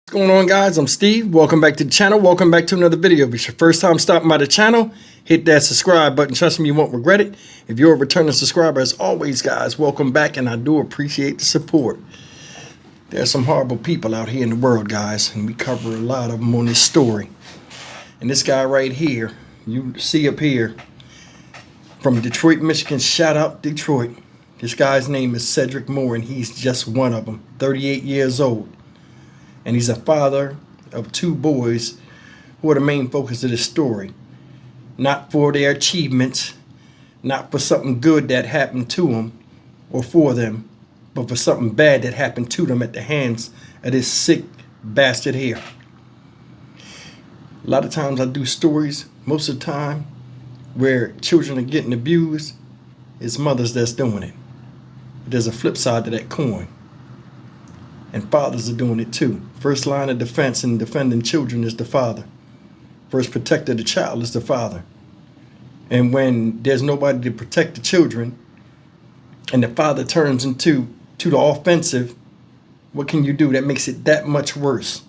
What's going on, guys? I'm Steve. Welcome back to the channel. Welcome back to another video. If it's your first time stopping by the channel, hit that subscribe button. Trust me, you won't regret it. If you're a returning subscriber, as always, guys, welcome back, and I do appreciate the support. There's some horrible people out here in the world, guys, and we cover a lot of them on this story. And this guy right here, you see up here, from Detroit, Michigan. Shout out Detroit. This guy's name is Cedric Moore, and he's just one of them, 38 years old. And he's a father of two boys who are the main focus of this story. Not for their achievements, not for something good that happened to them or for them, but for something bad that happened to them at the hands of this sick bastard here. A lot of times I do stories, most of the time, where children are getting abused, it's mothers that's doing it. But there's a flip side to that coin. And fathers are doing it too. First line of defense in defending children is the father. First protector of the child is the father. And when there's nobody to protect the children, and the father turns into the offensive, what can you do? That makes it that much worse.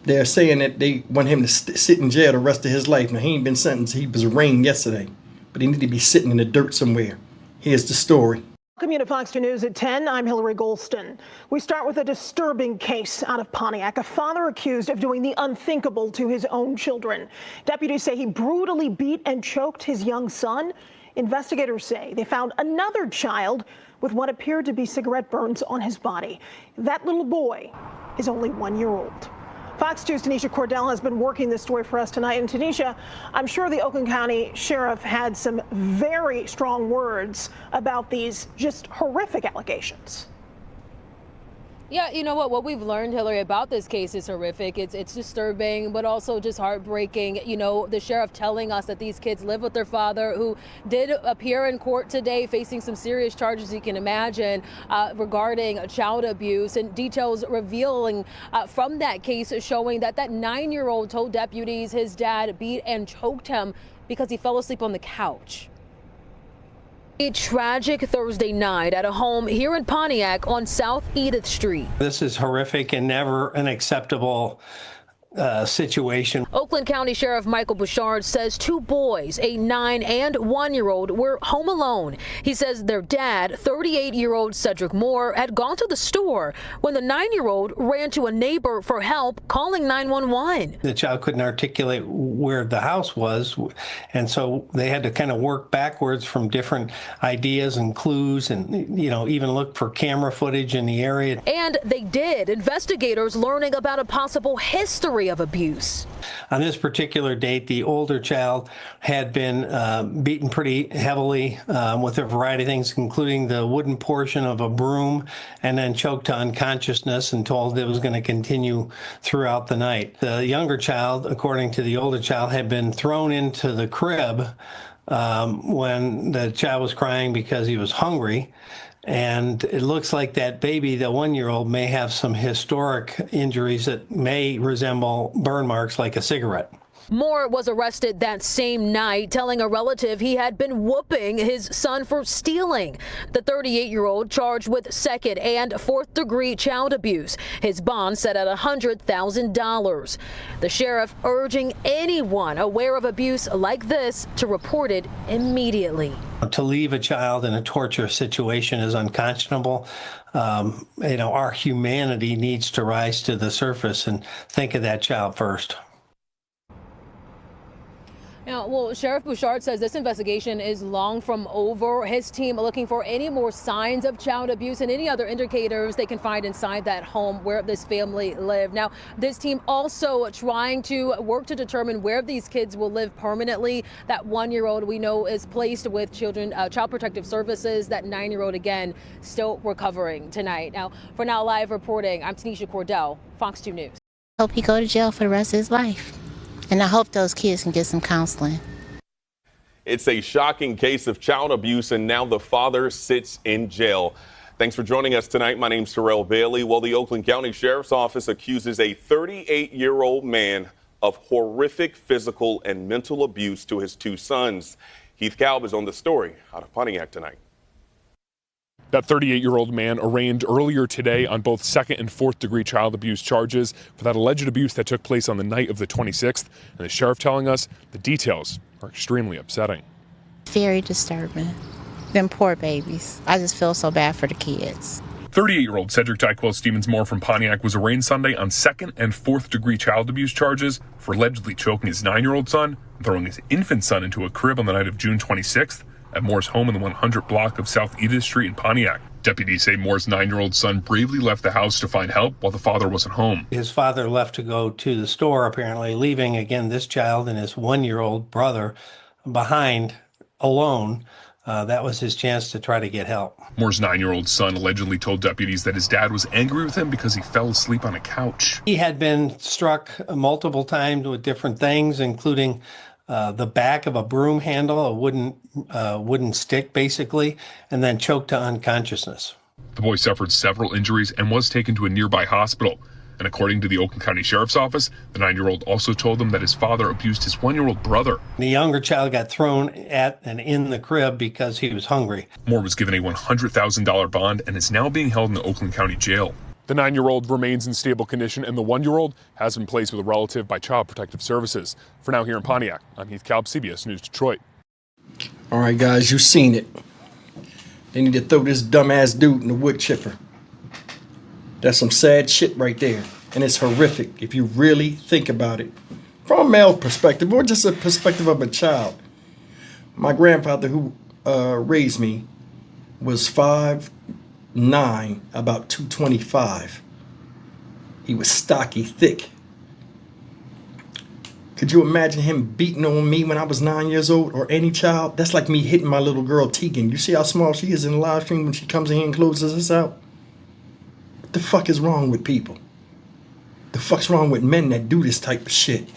They're saying that they want him to sit in jail the rest of his life. Now, he ain't been sentenced. He was arraigned yesterday. But he need to be sitting in the dirt somewhere. Here's the story. Welcome you to Fox 2 News at 10. I'm Hillary Golston. We start with a disturbing case out of Pontiac. A father accused of doing the unthinkable to his own children. Deputies say he brutally beat and choked his young son. Investigators say they found another child with what appeared to be cigarette burns on his body. That little boy is only 1 year old. Fox 2's Tanisha Cordell has been working this story for us tonight. And Tanisha, I'm sure the Oakland County Sheriff had some very strong words about these just horrific allegations. Yeah, you know what we've learned, Hillary, about this case is horrific. It's disturbing, but also just heartbreaking. You know, the sheriff telling us that these kids live with their father, who did appear in court today facing some serious charges, you can imagine, regarding child abuse, and details revealing from that case showing that that 9-year-old told deputies his dad beat and choked him because he fell asleep on the couch. A tragic Thursday night at a home here in Pontiac on South Edith Street. This is horrific and never an acceptable situation. Oakland County Sheriff Michael Bouchard says two boys, a 9 and 1-year-old, were home alone. He says their dad, 38-year-old Cedric Moore, had gone to the store when the 9-year-old ran to a neighbor for help, calling 911. The child couldn't articulate where the house was, and so they had to kind of work backwards from different ideas and clues, and even look for camera footage in the area. And they did. Investigators learning about a possible history of abuse. On this particular date, the older child had been beaten pretty heavily with a variety of things, including the wooden portion of a broom, and then choked to unconsciousness and told it was going to continue throughout the night. The younger child, according to the older child, had been thrown into the crib when the child was crying because he was hungry. And it looks like that baby, the 1-year-old, may have some historic injuries that may resemble burn marks like a cigarette. Moore was arrested that same night, telling a relative he had been whooping his son for stealing. The 38-year-old charged with 2nd and 4th degree child abuse. His bond set at $100,000. The sheriff urging anyone aware of abuse like this to report it immediately. To leave a child in a torturous situation is unconscionable. Our humanity needs to rise to the surface and think of that child first. Now, well, Sheriff Bouchard says this investigation is long from over. His team looking for any more signs of child abuse and any other indicators they can find inside that home where this family lived. Now, this team also trying to work to determine where these kids will live permanently. That 1-year-old we know is placed with Child Protective Services. That 9-year-old, again, still recovering tonight. Now, for Now Live reporting, I'm Tanisha Cordell, Fox 2 News. Hope he go to jail for the rest of his life. And I hope those kids can get some counseling. It's a shocking case of child abuse, and now the father sits in jail. Thanks for joining us tonight. My name's Terrell Bailey. Well, the Oakland County Sheriff's Office accuses a 38-year-old man of horrific physical and mental abuse to his two sons. Heath Kalb is on the story out of Pontiac tonight. That 38-year-old man arraigned earlier today on both second and fourth degree child abuse charges for that alleged abuse that took place on the night of the 26th. And the sheriff telling us the details are extremely upsetting. Very disturbing. Them poor babies. I just feel so bad for the kids. 38-year-old Cedric Dyquel Stevens Moore from Pontiac was arraigned Sunday on second and fourth degree child abuse charges for allegedly choking his 9-year-old son and throwing his infant son into a crib on the night of June 26th at Moore's home in the 100 block of South Edith Street in Pontiac. Deputies say Moore's 9-year-old son bravely left the house to find help while the father wasn't home. His father left to go to the store, apparently, leaving again this child and his 1-year-old brother behind alone. That was his chance to try to get help. Moore's 9-year-old son allegedly told deputies that his dad was angry with him because he fell asleep on a couch. He had been struck multiple times with different things, including the back of a broom handle, a wooden stick, basically, and then choked to unconsciousness. The boy suffered several injuries and was taken to a nearby hospital. And according to the Oakland County Sheriff's Office, the 9-year-old also told them that his father abused his 1-year-old brother. The younger child got thrown at and in the crib because he was hungry. Moore was given a $100,000 bond and is now being held in the Oakland County Jail. The 9-year-old remains in stable condition, and the 1-year-old has been placed with a relative by Child Protective Services. For now, here in Pontiac, I'm Heath Kalb, CBS News Detroit. All right, guys, you've seen it. They need to throw this dumbass dude in the wood chipper. That's some sad shit right there. And it's horrific if you really think about it. From a male perspective, or just a perspective of a child. My grandfather who raised me was 5'9", about 225. He was stocky, thick. Could you imagine him beating on me when I was 9 years old, or any child? That's like me hitting my little girl Tegan. You see how small she is in the live stream when she comes in here and closes us out? What the fuck is wrong with people? The fuck's wrong with men that do this type of shit?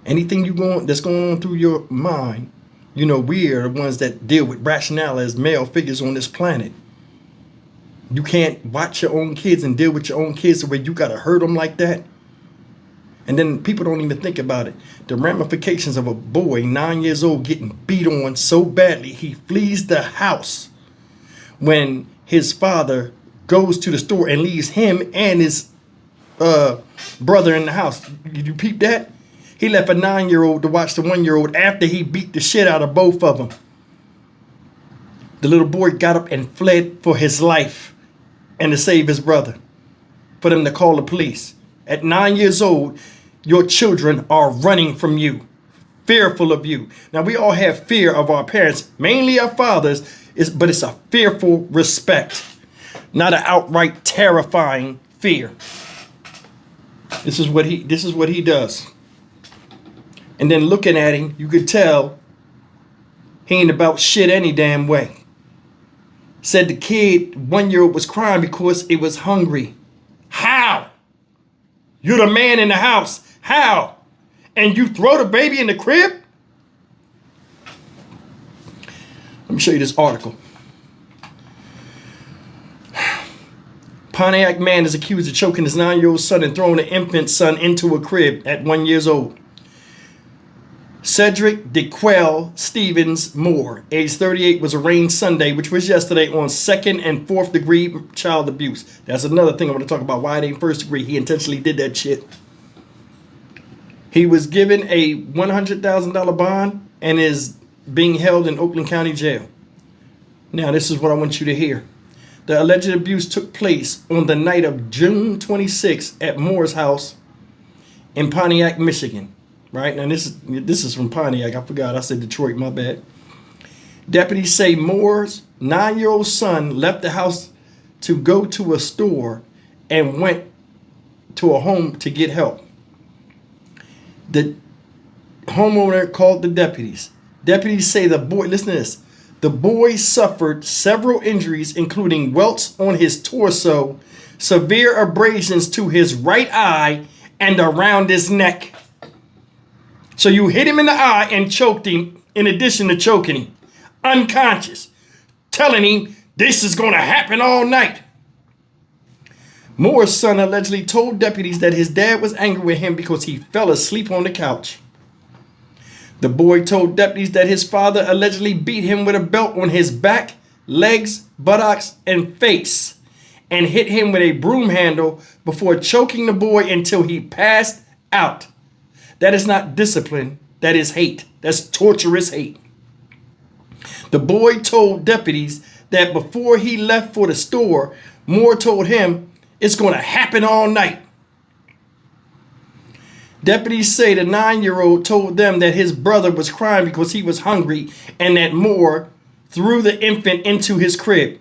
Anything that's going on through your mind, you know, we are the ones that deal with rationale as male figures on this planet. You can't watch your own kids and deal with your own kids the way you gotta hurt them like that. And then people don't even think about it. The ramifications of a boy 9 years old getting beat on so badly he flees the house when his father goes to the store and leaves him and his brother in the house. Did you peep that? He left a 9-year-old to watch the 1-year-old after he beat the shit out of both of them. The little boy got up and fled for his life and to save his brother, for them to call the police. At 9 years old, your children are running from you, fearful of you. Now, we all have fear of our parents, mainly our fathers, but it's a fearful respect, not an outright terrifying fear. This is what he does. And then looking at him, you could tell he ain't about shit any damn way. Said the kid, 1-year-old, was crying because it was hungry. How? You're the man in the house. How? And you throw the baby in the crib? Let me show you this article. Pontiac man is accused of choking his 9-year-old son and throwing an infant son into a crib at 1 year old. Cedric Dyquel Stevens Moore, age 38, was arraigned Sunday, which was yesterday, on second and fourth degree child abuse. That's another thing I want to talk about, why it ain't first degree. He intentionally did that shit. He was given a $100,000 bond and is being held in Oakland County Jail. Now, this is what I want you to hear. The alleged abuse took place on the night of June 26th at Moore's house in Pontiac, Michigan. Right now, this is from Pontiac. I forgot. I said Detroit. My bad. Deputies say Moore's 9-year-old son left the house to go to a store and went to a home to get help. The homeowner called the deputies. Deputies say the boy, listen to this, the boy suffered several injuries, including welts on his torso, severe abrasions to his right eye, and around his neck. So you hit him in the eye and choked him, in addition to choking him, unconscious, telling him this is going to happen all night. Moore's son allegedly told deputies that his dad was angry with him because he fell asleep on the couch. The boy told deputies that his father allegedly beat him with a belt on his back, legs, buttocks, and face, and hit him with a broom handle before choking the boy until he passed out. That is not discipline. That is hate. That's torturous hate. The boy told deputies that before he left for the store, Moore told him it's going to happen all night. Deputies say the 9-year-old told them that his brother was crying because he was hungry and that Moore threw the infant into his crib.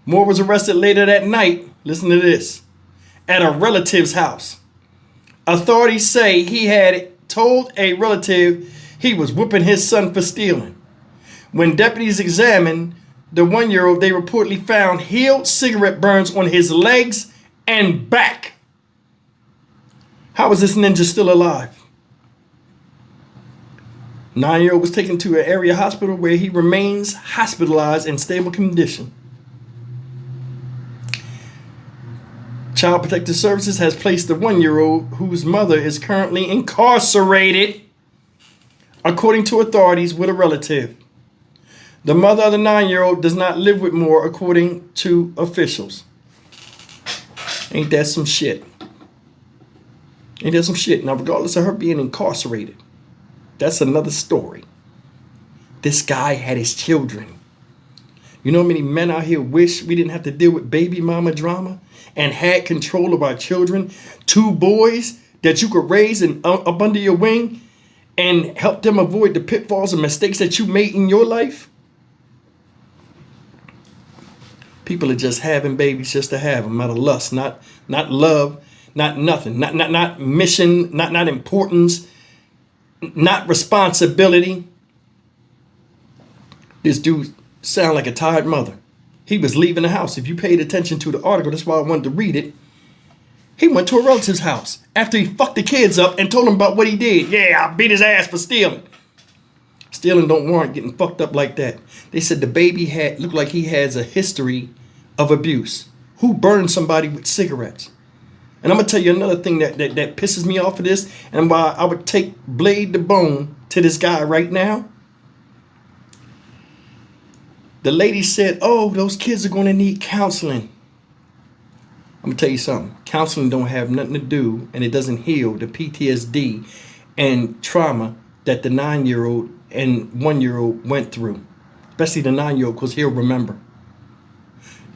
Moore was arrested later that night, listen to this, at a relative's house. Authorities say he had told a relative he was whooping his son for stealing. When deputies examined the 1-year-old, they reportedly found healed cigarette burns on his legs and back. How is this ninja still alive? 9-year-old was taken to an area hospital where he remains hospitalized in stable condition. Child Protective Services has placed the 1-year-old whose mother is currently incarcerated, according to authorities, with a relative. The mother of the 9-year-old does not live with Moore, according to officials. Ain't that some shit? Ain't that some shit? Now, regardless of her being incarcerated, that's another story. This guy had his children. You know how many men out here wish we didn't have to deal with baby mama drama and had control of our children? 2 boys that you could raise up under your wing and help them avoid the pitfalls and mistakes that you made in your life? People are just having babies just to have them out of lust, not love, not nothing, not mission, not importance, not responsibility. This dude sound like a tired mother. He was leaving the house. If you paid attention to the article, that's why I wanted to read it. He went to a relative's house after he fucked the kids up and told them about what he did. Yeah, I beat his ass for stealing. Stealing don't warrant getting fucked up like that. They said the baby looked like he has a history of abuse. Who burned somebody with cigarettes? And I'm going to tell you another thing that pisses me off of this, and why I would take blade the bone to this guy right now. The lady said, oh, those kids are going to need counseling. I'm going to tell you something. Counseling don't have nothing to do, and it doesn't heal the PTSD and trauma that the 9-year-old and 1-year-old went through. Especially the 9-year-old, because he'll remember.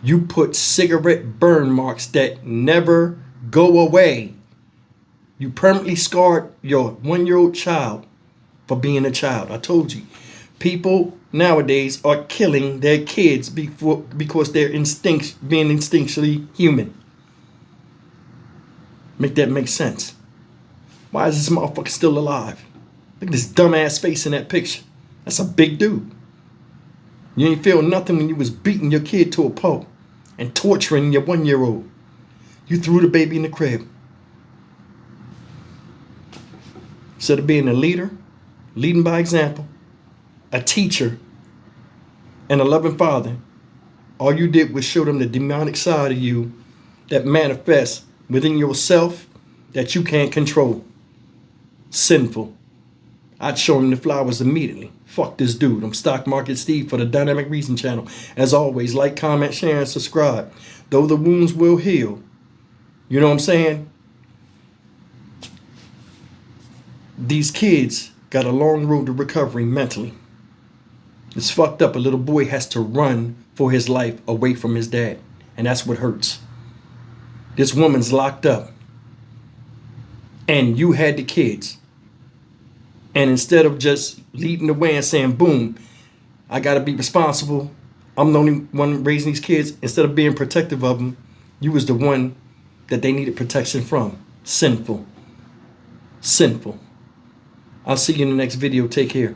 You put cigarette burn marks that never go away. You permanently scarred your 1-year-old child for being a child. I told you. People nowadays are killing their kids because they're being instinctually human. Make that make sense. Why is this motherfucker still alive? Look at this dumbass face in that picture. That's a big dude. You ain't feel nothing when you was beating your kid to a pulp and torturing your 1-year-old. You threw the baby in the crib. Instead of being a leader, leading by example, a teacher, and a loving father, all you did was show them the demonic side of you that manifests within yourself that you can't control. Sinful. I'd show him the flowers immediately. Fuck this dude. I'm Stock Market Steve for the Dynamic Reason channel. As always, like, comment, share, and subscribe. Though the wounds will heal. You know what I'm saying? These kids got a long road to recovery mentally. It's fucked up. A little boy has to run for his life away from his dad. And that's what hurts. This woman's locked up. And you had the kids. And instead of just leading the way and saying, boom, I got to be responsible. I'm the only one raising these kids. Instead of being protective of them, you was the one that they needed protection from. Sinful. Sinful. I'll see you in the next video. Take care.